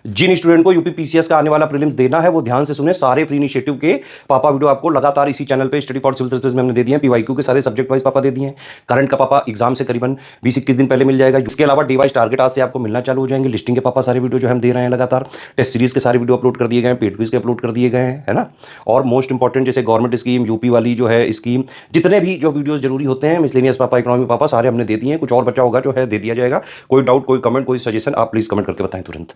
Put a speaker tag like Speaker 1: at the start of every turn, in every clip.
Speaker 1: जिन student को UP PCS का आने वाला प्रीलिम्स देना है वो ध्यान से सुने। सारे फ्री इनिशिएटिव के पापा वीडियो आपको लगातार इसी चैनल पे स्टडी फॉर सिविल सर्विस में हमने दे दिए हैं। पीवाईक्यू के सारे सब्जेक्ट वाइज पापा दे दिए हैं। करंट का पापा एग्जाम से करीबन 20-21 दिन पहले मिल जाएगा। इसके अलावा डिवाइस टारगेट आज से आपको मिलना चालू हो जाएंगे। लिस्टिंग के पापा सारे वीडियो जो हम दे रहे हैं लगातार। टेस्ट सीरीज के सारे वीडियो अपलोड कर दिए गए हैं, पेड क्विज के अपलोड कर दिए गए हैं, है ना। और मोस्ट इंपॉर्टेंट जैसे गवर्नमेंट स्कीम, यूपी वाली जो है स्कीम, जितने भी जो वीडियोस जरूरी होते हैं, मिसलेनियस पापा, इकोनॉमी पापा, सारे हमने दे दिए हैं। कुछ और बचा होगा जो है दे दिया जाएगा। कोई डाउट, कोई कमेंट, कोई सजेशन, आप प्लीज कमेंट करके बताएं तुरंत।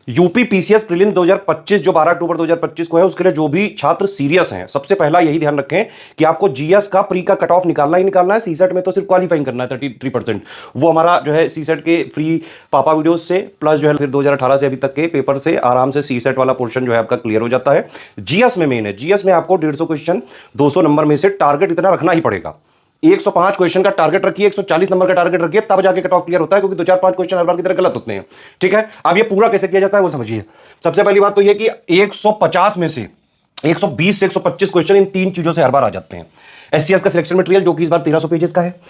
Speaker 1: यूपी पीसीएस प्रीलिम 2025 जो 12 अक्टूबर 2025 को है, उसके लिए जो भी छात्र सीरियस हैं, सबसे पहला यही ध्यान रखें कि आपको जीएस का प्री का कट ऑफ निकालना ही निकालना है। सीसेट में तो सिर्फ क्वालिफाइंग करना है 33%। वो हमारा जो है सीसेट के फ्री पापा वीडियोस से प्लस जो है फिर 2018 से अभी तक के पेपर से आराम से सीसेट वाला पोर्शन जो है आपका क्लियर हो जाता है। जीएस में मेन है, जीएस में आपको 150 क्वेश्चन 200 नंबर में से टारगेट इतना रखना ही पड़ेगा। 105 क्वेश्चन का टारगेट रखिए, 140 नंबर का टारगेट रखिए, तब जाके कट ऑफ क्लियर होता है, क्योंकि 2-4-5 क्वेश्चन हर बार की तरह गलत होते हैं। ठीक है, अब ये पूरा कैसे किया जाता है वो समझिए। सबसे पहली बात तो ये कि 150 में से 120 से 125 क्वेश्चन इन तीन चीजों से हर बार आ जाते हैं। एससीएस का सिलेक्शन मटेरियल जो कि इस बार 1300 पेजेस का है।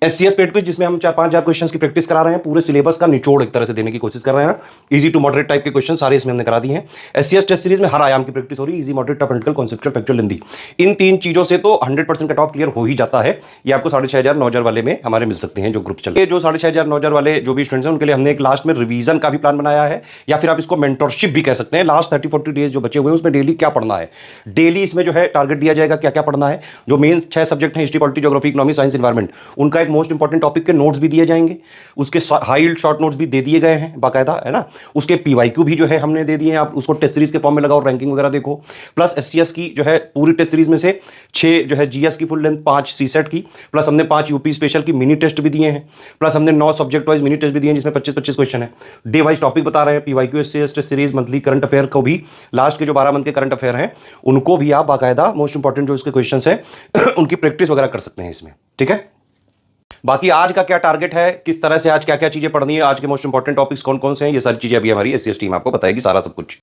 Speaker 1: एससीएस पेड क्विज जिसमें हम 4-5 क्वेश्चंस की प्रैक्टिस करा रहे हैं, पूरे सिलेबस का निचोड़ एक तरह से देने की कोशिश कर रहे हैं। इजी टू मॉडरेट टाइप के क्वेश्चन सारे इसमें हमने करा दिए हैं। एससीएस टेस्ट सीरीज में हर आयाम की प्रैक्टिस हो रही है, easy, moderate, tough, analytical, conceptual, factual, Hindi. इन तीन चीजों से तो 100% कट ऑफ क्लियर हो ही जाता है। ये आपको 6500 9,000 वाले में हमारे मिल सकते हैं जो ग्रुप चलते हैं। जो 6500 9,000 वाले जो भी स्टूडेंट्स हैं उनके लिए हमने एक लास्ट में रिवीजन का भी प्लान बनाया है, या फिर आप इसको मेंटरशिप भी कह सकते हैं। लास्ट 30-40 डेज जो बचे हुए हैं उसमें डेली क्या पढ़ना है, डेली इसमें जो है टारगेट दिया जाएगा क्या क्या पढ़ना है। जो मेन 6 सब्जेक्ट हैं, history, polity, geography, economy, science, environment, उनका एक मोस्ट इंपॉर्टेंट टॉपिक के नोट्स भी दिए जाएंगे। उसके हाई शॉर्ट नोट्स भी दे दिए गए हैं बाकायदा, है ना। उसके पीवाईक्यू भी जो है हमने दे दिए हैं, आप उसको टेस्ट सीरीज के फॉर्म में लगाओ, रैंकिंग वगैरह देखो। प्लस एससीएस की जो है पूरी टेस्ट सीरीज में से 6 जो है जीएस की फुल लेंथ, 5 सीसेट की, प्लस हमने 5 यूपी स्पेशल की मिनी टेस्ट भी दिए हैं, प्लस हमने 9 सब्जेक्ट वाइज मिनी टेस्ट भी दिए हैं जिसमें 25-25 क्वेश्चन है। डे वाइज टॉपिक बता रहे हैं, PYQ, SCS test series, monthly current affair को भी, लास्ट के जो 12 मंथ के करंट अफेयर हैं उनको भी आप बाकायदा मोस्ट इंपॉर्टेंट जो उसके क्वेश्चन है उनकी प्रैक्टिस वगैरह कर सकते हैं इसमें। ठीक है, बाकी आज का क्या टारगेट है, किस तरह से आज क्या क्या चीजें पढ़नी है, आज के मोस्ट इंपॉर्टेंट टॉपिक्स कौन कौन से हैं, ये सारी चीजें अभी हमारी एससीएस टीम आपको बताएगी सारा सब कुछ।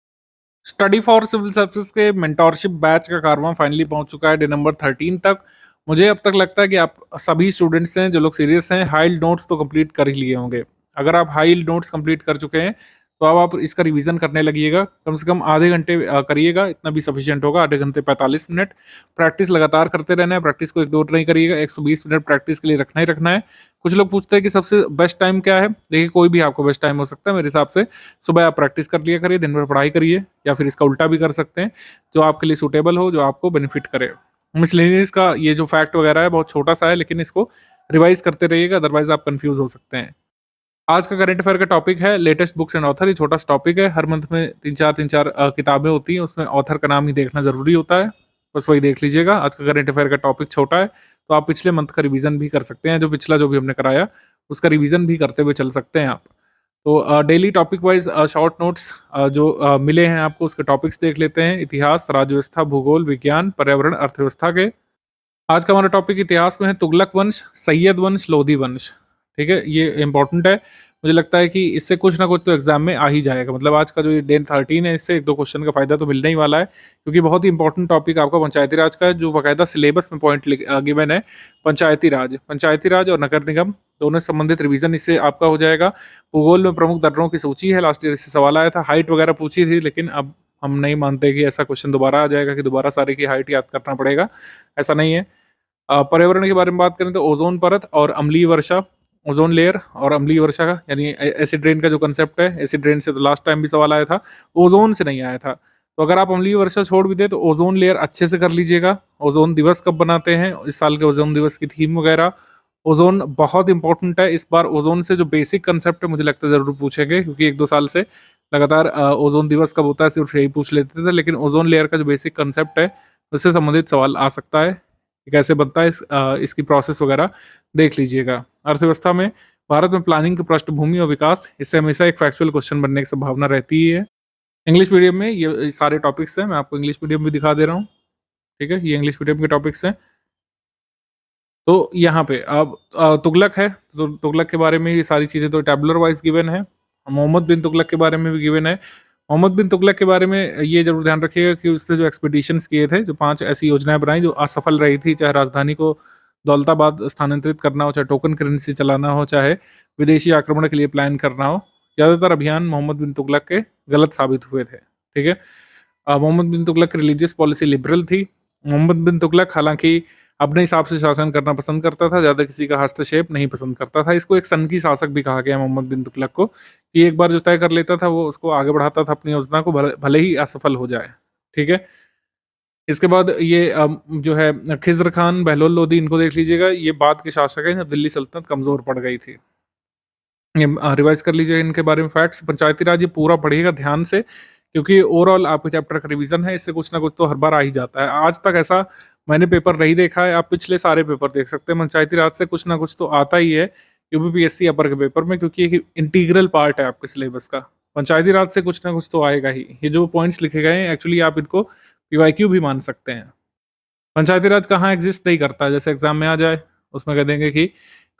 Speaker 2: स्टडी फॉर सिविल सर्विसेज के मेंटोरशिप बैच का कारवां फाइनली पहुंच चुका है डे नंबर 13 तक। मुझे अब तक लगता है कि आप सभी स्टूडेंट्स हैं जो लोग सीरियस हैं, हाइल्ड नोट्स तो कंप्लीट कर ही लिए होंगे। अगर आप हाइल्ड नोट्स कंप्लीट कर चुके हैं तो अब आप इसका रिवीजन करने लगिएगा। कम से कम आधे घंटे करिएगा, इतना भी सफिशिएंट होगा। आधे घंटे 45 मिनट प्रैक्टिस लगातार करते रहना है। प्रैक्टिस को इग्नोर नहीं करिएगा, 120 मिनट प्रैक्टिस के लिए रखना ही रखना है। कुछ लोग पूछते हैं कि सबसे बेस्ट टाइम क्या है। देखिए, कोई भी आपको बेस्ट टाइम हो सकता है। मेरे हिसाब से सुबह आप प्रैक्टिस कर लिया करिए, दिन भर पढ़ाई करिए, या फिर इसका उल्टा भी कर सकते हैं, जो आपके लिए सूटेबल हो, जो आपको बेनिफिट करे। मिसलेनियस का ये जो फैक्ट वगैरह है बहुत छोटा सा है, लेकिन इसको रिवाइज करते रहिएगा, अदरवाइज आप कंफ्यूज हो सकते हैं। आज का करंट अफेयर का टॉपिक है लेटेस्ट बुक्स एंड ऑथर। ये छोटा सा टॉपिक है। हर मंथ में 3-4 किताबें होती हैं, उसमें ऑथर का नाम ही देखना जरूरी होता है, बस वही देख लीजिएगा। आज का करंट अफेयर का टॉपिक छोटा है, तो आप पिछले मंथ का रिवीजन भी कर सकते हैं। जो पिछला जो भी हमने कराया उसका रिवीजन भी करते हुए चल सकते हैं आप। तो daily topic wise short notes जो मिले हैं आपको, उसके टॉपिक्स देख लेते हैं। इतिहास, राज्य व्यवस्था, भूगोल, विज्ञान, पर्यावरण, अर्थव्यवस्था के। आज का हमारा टॉपिक इतिहास में है तुगलक वंश, सैयद वंश, लोधी वंश। ठीक है, ये इंपॉर्टेंट है। मुझे लगता है कि इससे कुछ ना कुछ तो एग्जाम में आ ही जाएगा। मतलब आज का जो ये डे 13 है, इससे 1-2 क्वेश्चन का फायदा तो मिलने ही वाला है, क्योंकि बहुत ही इंपॉर्टेंट टॉपिक आपका पंचायती राज का है, जो बाकायदा सिलेबस में पॉइंट गिवन है। पंचायती राज और नगर निगम दोनों से संबंधित रिवीजन इससे आपका हो जाएगा। भूगोल में प्रमुख दर्रों की सूची है, लास्ट ईयर इससे सवाल आया था। हाइट वगैरह पूछी थी, लेकिन अब हम नहीं मानते कि ऐसा क्वेश्चन दोबारा आ जाएगा कि दोबारा सारे की हाइट याद करना पड़ेगा, ऐसा नहीं है। पर्यावरण के बारे में बात करें तो ओजोन परत और अम्लीय वर्षा, ओजोन लेयर और अम्लीय वर्षा का, यानी एसिड रेन का जो कंसेप्ट है। एसिड रेन से तो लास्ट टाइम भी सवाल आया था, ओजोन से नहीं आया था। तो अगर आप अम्लीय वर्षा छोड़ भी दे तो ओजोन लेयर अच्छे से कर लीजिएगा। ओजोन दिवस कब बनाते हैं, इस साल के ओजोन दिवस की थीम वगैरह। ओजोन बहुत इंपॉर्टेंट है। इस बार ओजोन से जो बेसिक कंसेप्ट है, मुझे लगता है जरूर पूछेंगे, क्योंकि 1-2 साल से लगातार ओजोन दिवस कब होता है सिर्फ यही पूछ लेते थे। लेकिन ओजोन लेयर का जो बेसिक कंसेप्ट है उससे संबंधित सवाल आ सकता है, कैसे बनता है, इसकी प्रोसेस वगैरह देख लीजिएगा। अर्थव्यवस्था में भारत में प्लानिंग की पृष्ठभूमि और विकास, इससे हमेशा एक फैक्चुअल क्वेश्चन बनने की संभावना रहती ही है। इंग्लिश मीडियम में ये सारे टॉपिक्स हैं, मैं आपको इंग्लिश मीडियम भी दिखा दे रहा हूँ। ठीक है, ये इंग्लिश मीडियम के टॉपिक्स हैं। तो यहाँ पे अब तुगलक है, तो तुगलक के बारे में ये सारी चीज़ें तो टैबुलर वाइज गिवन है। मोहम्मद बिन तुगलक के बारे में भी गिवन है। मोहम्मद बिन तुगलक के बारे में ये जरूर ध्यान रखिएगा कि उसने जो एक्सपीडिशंस किए थे, जो 5 ऐसी योजनाएं बनाई जो असफल रही थी, चाहे राजधानी को दौलताबाद स्थानांतरित करना हो, चाहे टोकन करेंसी चलाना हो, चाहे विदेशी आक्रमण के लिए प्लान करना हो, ज़्यादातर अभियान मोहम्मद बिन तुगलक के गलत साबित हुए थे। ठीक है, मोहम्मद बिन तुगलक की रिलीजियस पॉलिसी लिबरल थी। मोहम्मद बिन तुगलक हालांकि अपने हिसाब से शासन करना पसंद करता था, ज़्यादा किसी का हस्तक्षेप नहीं पसंद करता था। इसको एक सनकी शासक भी कहा गया मोहम्मद बिन तुगलक को, कि एक बार जो तय कर लेता था वो उसको आगे बढ़ाता था अपनी योजना को, भले भले ही असफल हो जाए। ठीक है, इसके बाद ये जो है खिज़्र खान, बहलोल लोदी, इनको देख लीजिएगा। ये बाद के शासक हैं जब दिल्ली सल्तनत कमज़ोर पड़ गई थी। ये रिवाइज़ कर लीजिए इनके बारे में फैक्ट्स। पंचायती राज ये पूरा पढ़िएगा ध्यान से, क्योंकि ओवरऑल आपके चैप्टर का रिवीजन है, इससे कुछ ना कुछ तो हर बार आ ही जाता है। आज तक ऐसा मैंने पेपर नहीं देखा है, आप पिछले सारे पेपर देख सकते हैं, पंचायती राज से कुछ ना कुछ तो आता ही है यूपीपीएससी अपर के पेपर में, क्योंकि एक इंटीग्रल पार्ट है आपके सिलेबस का। पंचायती राज से कुछ ना कुछ तो आएगा ही। ये जो पॉइंट्स लिखे गए हैं एक्चुअली आप इनको पीवाईक्यू भी मान सकते हैं। पंचायती राज कहाँ एग्जिस्ट नहीं करता है, जैसे एग्जाम में आ जाए उसमें कह देंगे कि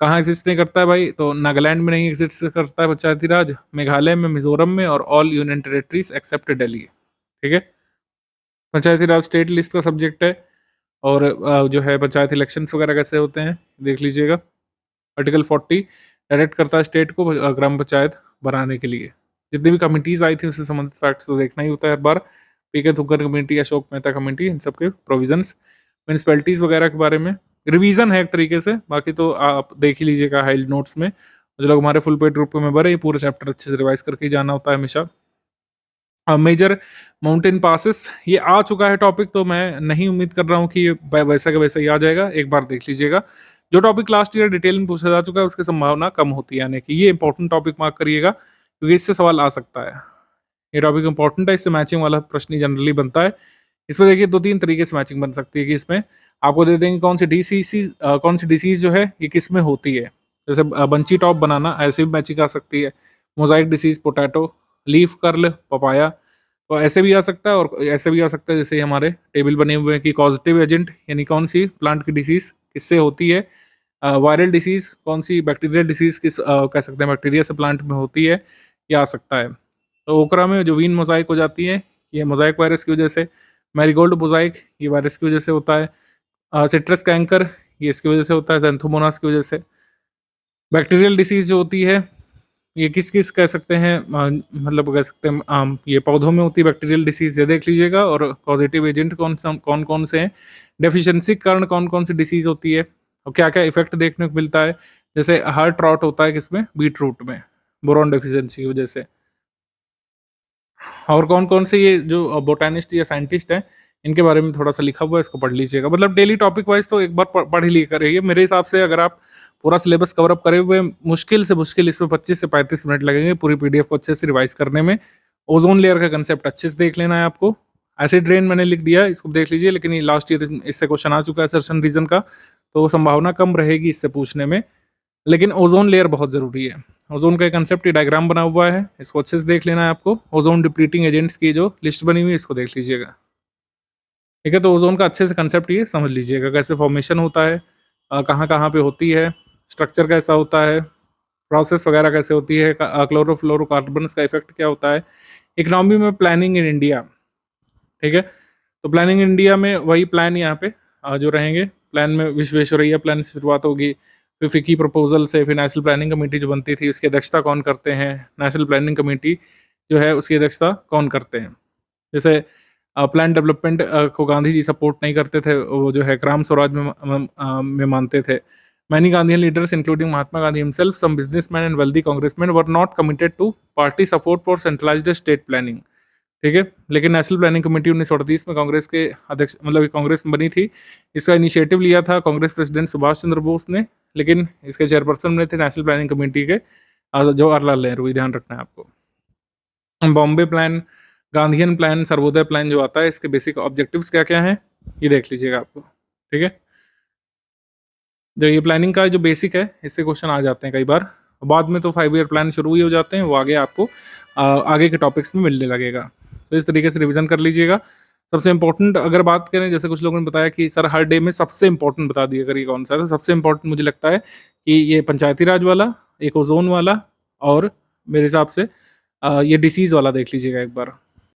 Speaker 2: कहाँ एग्जिस्ट नहीं करता है भाई, तो नागालैंड में नहीं एग्जिस्ट करता है पंचायती राज, मेघालय में, मिजोरम में और all union territories except Delhi. ठीक है, पंचायती राज स्टेट लिस्ट का सब्जेक्ट है। और जो है पंचायत इलेक्शंस वगैरह कैसे होते हैं देख लीजिएगा। आर्टिकल 40 डायरेक्ट करता है स्टेट को ग्राम पंचायत बनाने के लिए। जितनी भी कमिटीज आई थी उससे संबंधित फैक्ट्स तो देखना ही होता है हर बार। पीके थुक्कर कमेटी, अशोक मेहता कमेटी, इन सब के प्रोविजंस, म्यूनसिपैलिटीज वगैरह के बारे में रिवीजन है एक तरीके से। बाकी तो आप देख ही लीजिएगा हाइल्ड नोट्स में। जो लोग हमारे फुल पेड ग्रुप में मेंबर है, ये पूरा चैप्टर अच्छे से रिवाइज करके ही जाना होता है हमेशा। मेजर माउंटेन पासेस ये आ चुका है टॉपिक, तो मैं नहीं उम्मीद कर रहा हूँ कि ये वैसा का वैसा ही आ जाएगा। एक बार देख लीजिएगा। जो टॉपिक लास्ट ईयर डिटेल में पूछा जा चुका है उसकी संभावना कम होती है, यानी कि ये इंपॉर्टेंट टॉपिक मार्क करिएगा, क्योंकि इससे सवाल आ सकता है। ये टॉपिक इंपॉर्टेंट है, इससे मैचिंग वाला प्रश्न जनरली बनता है। इसमें देखिए 2-3 तरीके से मैचिंग बन सकती है, कि इसमें आपको दे देंगे कौन सी डिसीज जो है ये किस में होती है। जैसे बंची टॉप बनाना, ऐसे भी मैचिंग आ सकती है। Mosaic disease potato, leaf curl papaya, तो ऐसे भी आ सकता है। और ऐसे भी आ सकता है जैसे हमारे टेबल बने हुए हैं कि कॉजेटिव एजेंट यानी कौन सी प्लांट की डिसीज किससे होती है, वायरल डिसीज कौन सी, बैक्टीरियल डिसीज किस कह सकते हैं बैक्टीरिया से प्लांट में होती है, ये आ सकता है। तो ओकरा में जो वीन मोजाइक हो जाती है, ये मोजाइक वायरस की वजह से। मैरीगोल्ड मोजाइक ये वायरस की वजह से होता है। सिट्रस कैंकर ये इसकी वजह से होता है, ज़ैंथोमोनास की वजह से। बैक्टीरियल डिसीज जो होती है ये किस किस कह सकते हैं, मतलब कह सकते हैं ये पौधों में होती है बैक्टीरियल डिसीज, ये देख लीजिएगा। और पॉजिटिव एजेंट कौन कौन से हैं, डेफिशिएंसी के कारण कौन कौन सी डिसीज होती है, और क्या क्या इफेक्ट देखने को मिलता है। जैसे हार्ट रॉट होता है किसमें, बीट रूट में, बोरॉन डेफिशिएंसी की वजह से। और कौन कौन से ये जो बोटानिस्ट या साइंटिस्ट हैं इनके बारे में थोड़ा सा लिखा हुआ है, इसको पढ़ लीजिएगा। मतलब डेली टॉपिक वाइज तो एक बार पढ़ ही लिया करिए। मेरे हिसाब से अगर आप पूरा सिलेबस कवर अप करे हुए, मुश्किल से मुश्किल इसमें 25 से 35 मिनट लगेंगे पूरी पीडीएफ को अच्छे से रिवाइज करने में। ओजोन लेयर का कंसेप्ट अच्छे से देख लेना है आपको। एसिड रेन मैंने लिख दिया है, इसको देख लीजिए, लेकिन ये लास्ट ईयर इससे क्वेश्चन आ चुका है सर्शन रीजन का, तो संभावना कम रहेगी इससे पूछने में। लेकिन ओजोन लेयर बहुत ज़रूरी है। ओजोन का कंसेप्ट ये डायग्राम बना हुआ है, इसको अच्छे से देख लेना है आपको। ओजोन डिप्लीटिंग एजेंट्स की जो लिस्ट बनी हुई है इसको देख लीजिएगा। ठीक है, तो ओजोन का अच्छे से कंसेप्ट ये समझ लीजिएगा, कैसे फॉर्मेशन होता है, कहाँ कहाँ पे होती है, स्ट्रक्चर कैसा होता है, प्रोसेस वगैरह कैसे होती है, क्लोरोफ्लोरोकार्बन्स का इफेक्ट क्या होता है। इकोनॉमी में प्लानिंग इन इंडिया। ठीक है, तो प्लानिंग इन इंडिया में वही प्लान यहाँ पे जो रहेंगे। प्लान में विश्वेश्वरैया प्लान से शुरुआत होगी, फिर फिकी प्रपोजल से, फिर नेशनल प्लानिंग कमेटी जो बनती थी उसकी अध्यक्षता कौन करते हैं, नेशनल प्लानिंग कमेटी जो है उसकी अध्यक्षता कौन करते हैं। जैसे प्लान डेवलपमेंट को गांधी जी सपोर्ट नहीं करते थे, वो जो है ग्राम स्वराज में मानते थे। Many Gandhian leaders including Mahatma Gandhi himself, some businessman and wealthy Congressman were not committed to party support for centralised state planning. ठीक है, लेकिन नेशनल प्लानिंग कमेटी 1938 में कांग्रेस के अध्यक्ष, मतलब कांग्रेस में बनी थी। इसका इनिशिएटिव लिया था कांग्रेस प्रेसिडेंट सुभाष चंद्र बोस ने, लेकिन इसके चेयरपर्सन बने थे नेशनल प्लानिंग कमेटी के जवाहरलाल नेहरू। ध्यान रखना है आपको। Bombay plan, Gandhian plan, Sarvodaya plan जो आता है, इसके बेसिक ऑब्जेक्टिव्स क्या क्या हैं ये देख लीजिएगा आपको। ठीक है, जो ये प्लानिंग का जो बेसिक है इससे क्वेश्चन आ जाते हैं कई बार। बाद में तो 5 ईयर प्लान शुरू ही हो जाते हैं, वो आगे आपको आगे के टॉपिक्स में मिलने लगेगा। तो इस तरीके से रिवीजन कर लीजिएगा। सबसे इंपॉर्टेंट अगर बात करें, जैसे कुछ लोगों ने बताया कि सर हर डे में सबसे इंपॉर्टेंट बता दिया करिए कौन सा है, तो सबसे इंपॉर्टेंट मुझे लगता है कि ये पंचायती राज वाला, एक ओजोन वाला, और मेरे हिसाब से ये डिसीज़ वाला देख लीजिएगा एक बार।